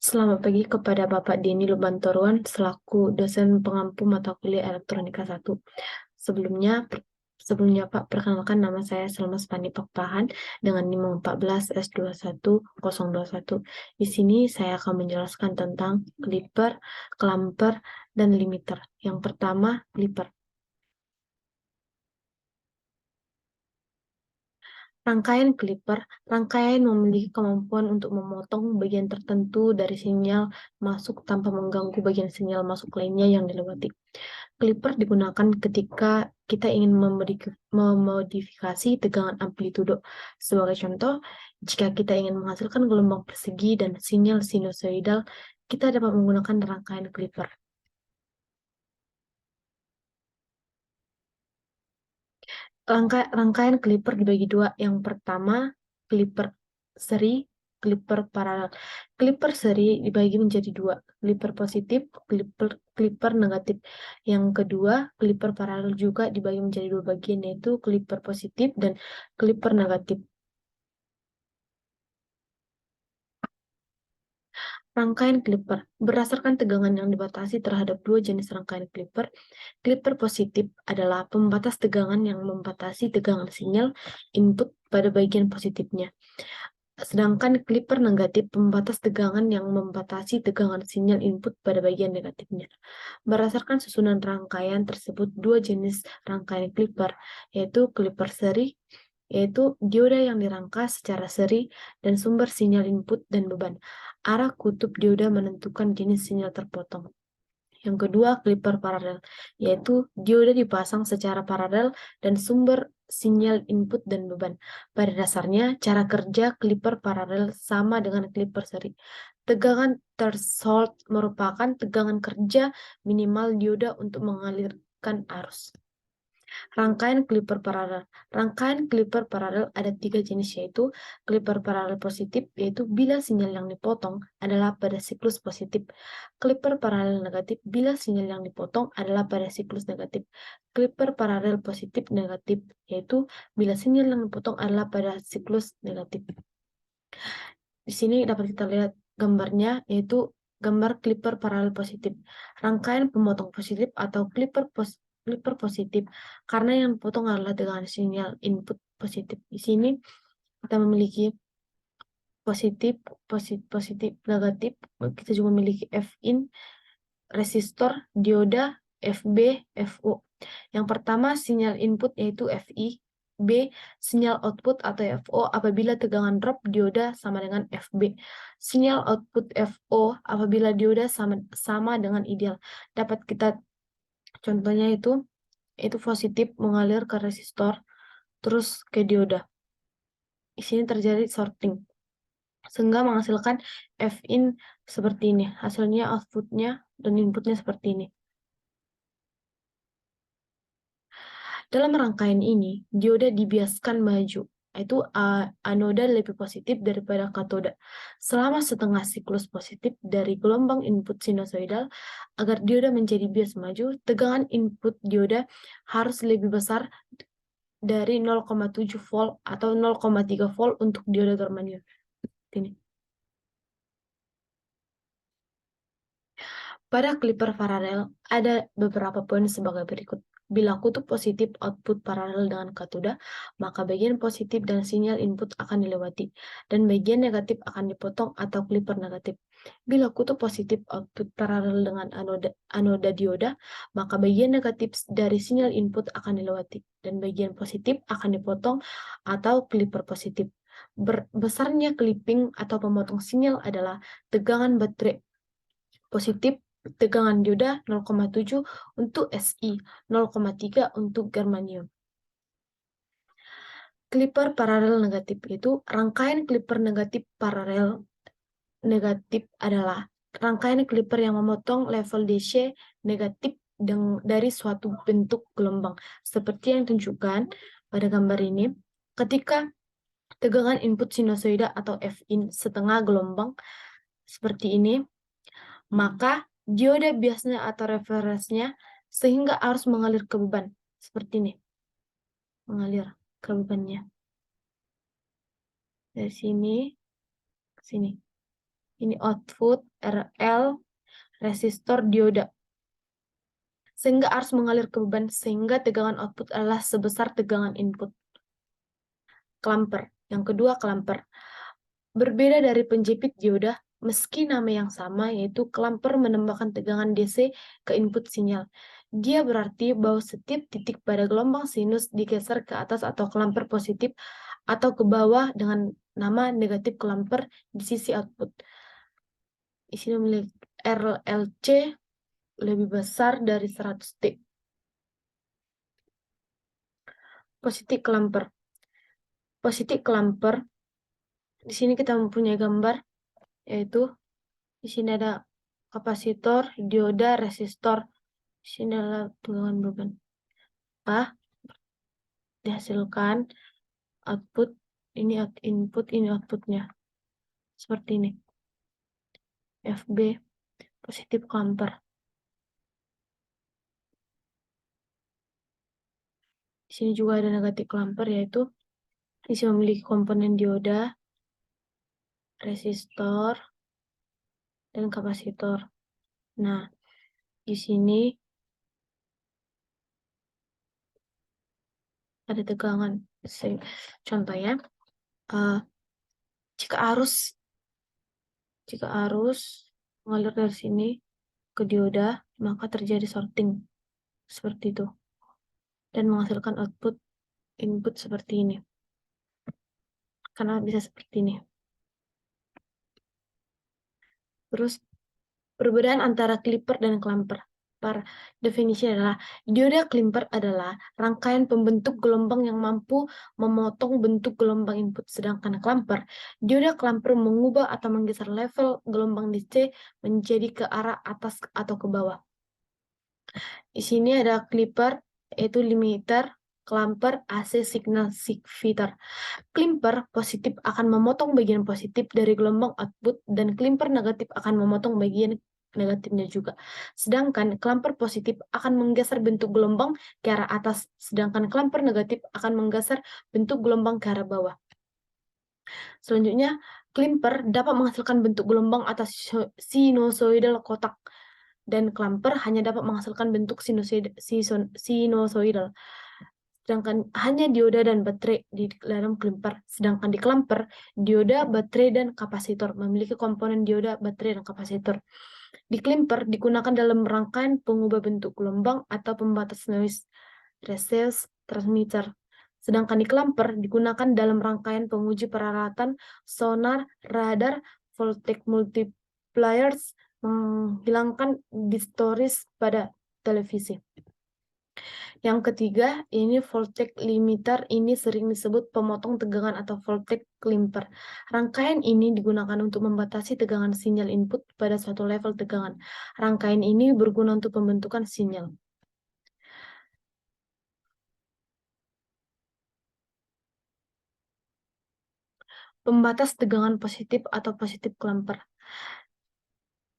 Selamat pagi kepada Bapak Denny Lubantoruan selaku dosen pengampu mata kuliah Elektronika 1. Sebelumnya Pak, perkenalkan nama saya Selma Spani Pakpahan dengan NIM 14 S21021. Di sini saya akan menjelaskan tentang clipper, clamper, dan limiter. Yang pertama, clipper. Rangkaian clipper, rangkaian memiliki kemampuan untuk memotong bagian tertentu dari sinyal masuk tanpa mengganggu bagian sinyal masuk lainnya yang dilewati. Clipper digunakan ketika kita ingin memodifikasi tegangan amplitudo. Sebagai contoh, jika kita ingin menghasilkan gelombang persegi dan sinyal sinusoidal, kita dapat menggunakan rangkaian clipper. Rangkaian clipper dibagi dua. Yang pertama, clipper seri, clipper paralel. Clipper seri dibagi menjadi dua, clipper positif, clipper negatif. Yang kedua, clipper paralel juga dibagi menjadi dua bagian, yaitu clipper positif dan clipper negatif. Rangkaian clipper berdasarkan tegangan yang dibatasi terhadap dua jenis rangkaian clipper. Clipper positif adalah pembatas tegangan yang membatasi tegangan sinyal input pada bagian positifnya. Sedangkan clipper negatif pembatas tegangan yang membatasi tegangan sinyal input pada bagian negatifnya. Berdasarkan susunan rangkaian tersebut, dua jenis rangkaian clipper, yaitu clipper seri, yaitu dioda yang dirangka secara seri dan sumber sinyal input dan beban. Arah kutub dioda menentukan jenis sinyal terpotong. Yang kedua, clipper paralel, yaitu dioda dipasang secara paralel dan sumber sinyal input dan beban. Pada dasarnya, cara kerja clipper paralel sama dengan clipper seri. Tegangan threshold merupakan tegangan kerja minimal dioda untuk mengalirkan arus. Rangkaian clipper paralel. Rangkaian clipper paralel ada tiga jenis, yaitu clipper paralel positif, yaitu bila sinyal yang dipotong adalah pada siklus positif. Clipper paralel negatif bila sinyal yang dipotong adalah pada siklus negatif. Clipper paralel positif negatif, yaitu bila sinyal yang dipotong adalah pada siklus negatif. Di sini dapat kita lihat gambarnya, yaitu gambar clipper paralel positif. Rangkaian pemotong positif atau clipper positif, karena yang dipotong adalah dengan sinyal input positif. Di sini kita memiliki positif, positif, negatif. Kita juga memiliki Fin, resistor, dioda, Fb, Vo. Yang pertama sinyal input yaitu Fi. B. Sinyal output atau Fo apabila tegangan drop dioda sama dengan Fb. Sinyal output Fo apabila dioda sama dengan ideal. Dapat kita contohnya itu positif mengalir ke resistor terus ke dioda. Di sini terjadi sorting sehingga menghasilkan Fin seperti ini. Hasilnya outputnya dan inputnya seperti ini. Dalam rangkaian ini, dioda dibiaskan maju, yaitu anoda lebih positif daripada katoda, selama setengah siklus positif dari gelombang input sinusoidal. Agar dioda menjadi bias maju, tegangan input dioda harus lebih besar dari 0,7 volt atau 0,3 volt untuk dioda germanium. Ini. Pada clipper paralel, ada beberapa poin sebagai berikut. Bila kutub positif output paralel dengan katoda, maka bagian positif dan sinyal input akan dilewati, dan bagian negatif akan dipotong atau clipper negatif. Bila kutub positif output paralel dengan anoda dioda, maka bagian negatif dari sinyal input akan dilewati, dan bagian positif akan dipotong atau clipper positif. Besarnya clipping atau pemotong sinyal adalah tegangan baterai positif, tegangan dioda 0,7 untuk Si, 0,3 untuk germanium. Clipper paralel negatif itu rangkaian clipper negatif paralel negatif adalah rangkaian clipper yang memotong level DC negatif dari suatu bentuk gelombang. Seperti yang ditunjukkan pada gambar ini, ketika tegangan input sinusoida atau Fin setengah gelombang seperti ini, maka dioda biasnya atau referensinya sehingga arus mengalir ke beban seperti ini, mengalir ke bebannya dari sini ke sini. Ini output, RL, resistor, dioda. Sehingga arus mengalir ke beban, sehingga tegangan output adalah sebesar tegangan input. Klamper. Yang kedua, klamper. Berbeda dari penjepit dioda, meski nama yang sama, yaitu klamper menembakkan tegangan DC ke input sinyal. Dia berarti bahwa setiap titik pada gelombang sinus digeser ke atas atau klamper positif atau ke bawah dengan nama negatif klamper di sisi output. Di sini memiliki RLC lebih besar dari 100 T. Positif klamper. Positif klamper. Di sini kita mempunyai gambar, yaitu di sini ada kapasitor, dioda, resistor. Di sini adalah tegangan beban. Dihasilkan output, ini input, ini outputnya. Seperti ini. FB, positif klamper. Di sini juga ada negatif klamper, yaitu isi memiliki komponen dioda, resistor, dan kapasitor. Nah, di sini ada tegangan. Contohnya, jika arus mengalir dari sini ke dioda, maka terjadi sorting seperti itu dan menghasilkan output input seperti ini. Karena bisa seperti ini. Terus perbedaan antara klipper dan klamper. Definisi adalah dioda klimper adalah rangkaian pembentuk gelombang yang mampu memotong bentuk gelombang input, sedangkan klamper, dioda klamper mengubah atau menggeser level gelombang DC menjadi ke arah atas atau ke bawah. Di sini ada klipper, yaitu limiter, klamper, AC signal signifier. Klimper positif akan memotong bagian positif dari gelombang output dan klimper negatif akan memotong bagian negatifnya juga. Sedangkan klamper positif akan menggeser bentuk gelombang ke arah atas, sedangkan klamper negatif akan menggeser bentuk gelombang ke arah bawah. Selanjutnya, klimper dapat menghasilkan bentuk gelombang atas sinusoidal kotak, dan klamper hanya dapat menghasilkan bentuk sinusoidal. Sedangkan hanya dioda dan baterai di dalam klimper. Sedangkan di klamper, dioda, baterai, dan kapasitor memiliki komponen dioda, baterai, dan kapasitor. Di klimper digunakan dalam rangkaian pengubah bentuk gelombang atau pembatas noise resist transmitter. Sedangkan di klamper digunakan dalam rangkaian penguji peralatan sonar, radar, voltage multipliers, menghilangkan distoris pada televisi. Yang ketiga, ini voltage limiter, ini sering disebut pemotong tegangan atau voltage climper. Rangkaian ini digunakan untuk membatasi tegangan sinyal input pada suatu level tegangan. Rangkaian ini berguna untuk pembentukan sinyal. Pembatas tegangan positif atau positif climper.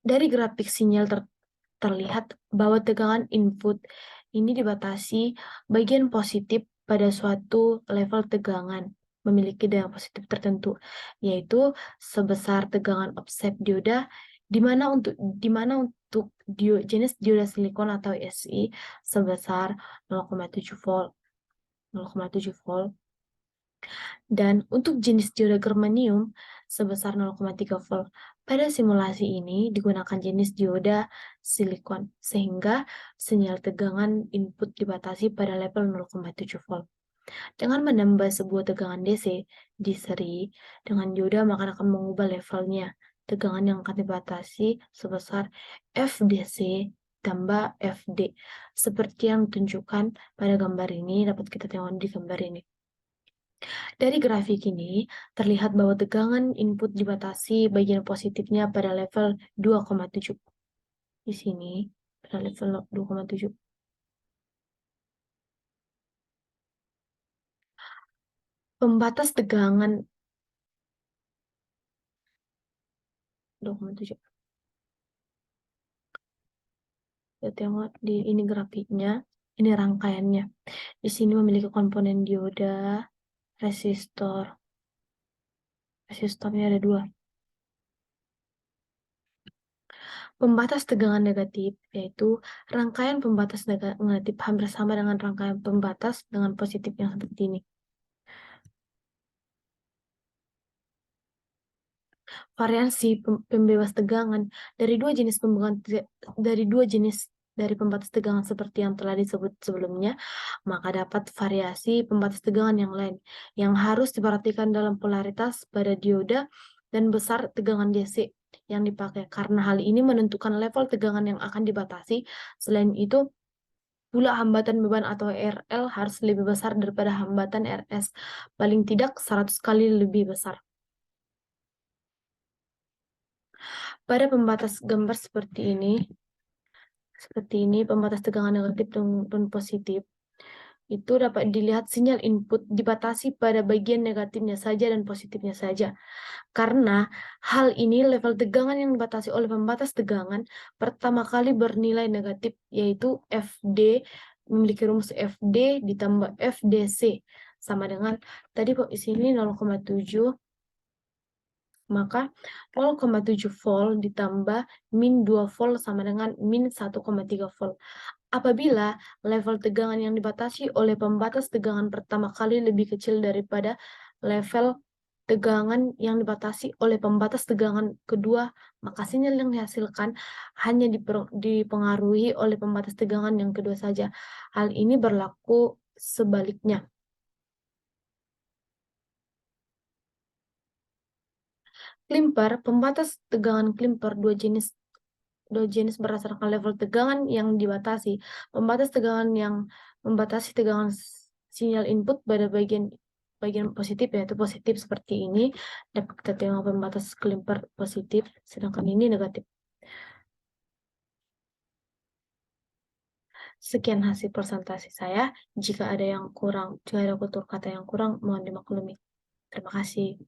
Dari grafik sinyal terlihat bahwa tegangan input ini dibatasi bagian positif pada suatu level tegangan memiliki daya positif tertentu, yaitu sebesar tegangan offset dioda, di mana untuk jenis dioda silikon atau Si sebesar 0,7 volt, 0,7 volt, dan untuk jenis dioda germanium sebesar 0,3 volt. Pada simulasi ini digunakan jenis dioda silikon, sehingga sinyal tegangan input dibatasi pada level 0,7 volt. Dengan menambah sebuah tegangan DC di seri dengan dioda, maka akan mengubah levelnya. Tegangan yang akan dibatasi sebesar FDC tambah FD. Seperti yang ditunjukkan pada gambar ini, dapat kita tengok di gambar ini. Dari grafik ini, terlihat bahwa tegangan input dibatasi bagian positifnya pada level 2,7. Di sini, pada level 2,7. Pembatas tegangan 2,7. Kita tengok di ini grafiknya, ini rangkaiannya. Di sini memiliki komponen dioda, resistor. Resistornya ada 2. Pembatas tegangan negatif yaitu rangkaian pembatas negatif hampir sama dengan rangkaian pembatas dengan positif yang seperti ini. Variasi pembebas tegangan dari dua jenis dari pembatas tegangan seperti yang telah disebut sebelumnya, maka dapat variasi pembatas tegangan yang lain yang harus diperhatikan dalam polaritas pada dioda dan besar tegangan DC yang dipakai, karena hal ini menentukan level tegangan yang akan dibatasi. Selain itu, pula hambatan beban atau RL harus lebih besar daripada hambatan RS, paling tidak 100 kali lebih besar. Pada pembatas gambar seperti ini, pembatas tegangan negatif dan positif, itu dapat dilihat sinyal input dibatasi pada bagian negatifnya saja dan positifnya saja. Karena hal ini level tegangan yang dibatasi oleh pembatas tegangan pertama kali bernilai negatif, yaitu FD memiliki rumus FD ditambah FDC sama dengan tadi kok di sini 0,7, maka 0,7 volt ditambah min 2 volt sama dengan min 1,3 volt. Apabila level tegangan yang dibatasi oleh pembatas tegangan pertama kali lebih kecil daripada level tegangan yang dibatasi oleh pembatas tegangan kedua, maka sinyal yang dihasilkan hanya dipengaruhi oleh pembatas tegangan yang kedua saja. Hal ini berlaku sebaliknya. Klimper, pembatas tegangan klimper dua jenis berdasarkan level tegangan yang dibatasi. Pembatas tegangan yang membatasi tegangan sinyal input pada bagian positif, yaitu positif seperti ini, dapat kita tengok pembatas klimper positif, sedangkan ini negatif. Sekian hasil presentasi saya. Jika ada tutur kata yang kurang, mohon dimaklumi. Terima kasih.